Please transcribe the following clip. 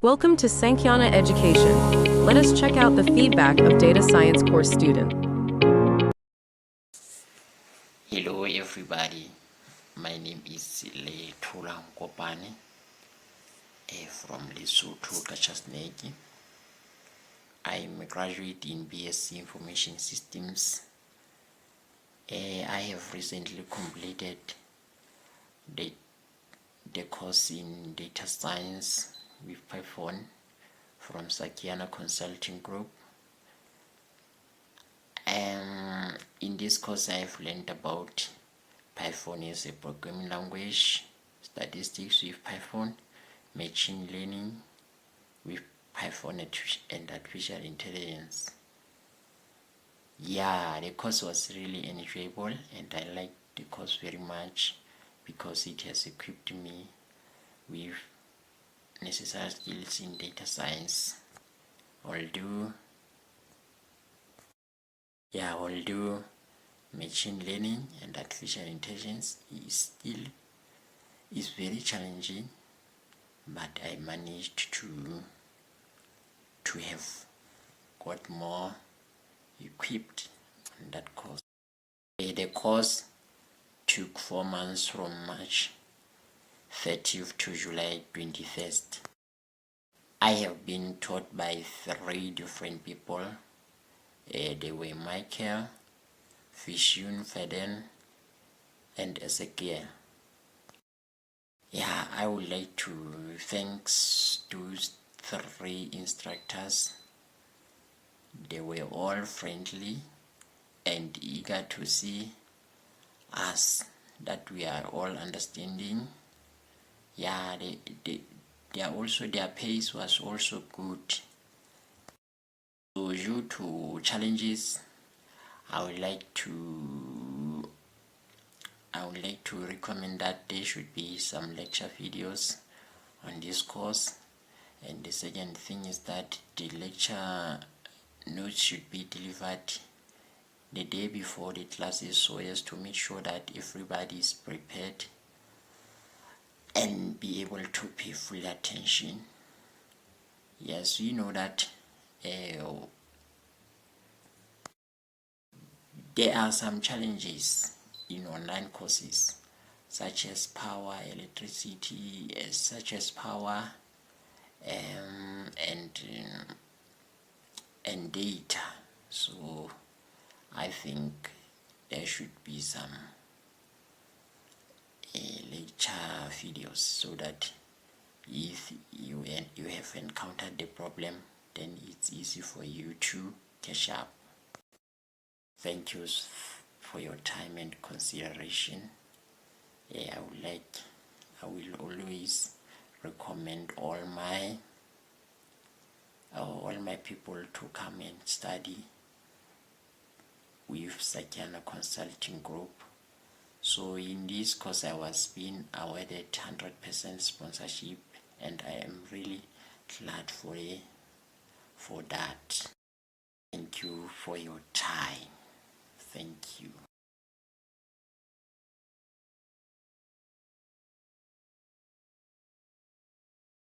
Welcome to Sankhyana Education. Let us check out the feedback of data science course student. Hello everybody, my name is Letola Nkopane from Lesotho, Kachasneki. I'm a graduate in BSc Information Systems. I have recently completed the course in data science with Python from Sankhyana Consulting Group. In this course I have learned about Python as a programming language, statistics with Python, machine learning with Python and artificial intelligence. Yeah, the course was really enjoyable and I liked the course very much because it has equipped me with necessary skills in data science. Although machine learning and artificial intelligence is very challenging, but I managed to have got more equipped on that course. The course took 4 months from March 30th to July 21st. I have been taught by 3 different people. They were Michael, Fishun, Feden, and Ezekiel. Yeah, I would like to thank those 3 instructors. They were all friendly and eager to see us that we are all understanding. Yeah, their pace was also good. So due to challenges, I would like to recommend that there should be some lecture videos on this course. And the second thing is that the lecture notes should be delivered the day before the classes, so as to make sure that everybody is prepared and be able to pay full attention. Yes, we know that there are some challenges in online courses, such as power, electricity, and data. So I think there should be some lecture videos so that if you have encountered the problem, then it's easy for you to catch up. Thank you for your time and consideration. I will always recommend all my people to come and study with Sankhyana Consulting Group. So in this course I was being awarded 100% sponsorship, and I am really glad for that. Thank you for your time. Thank you.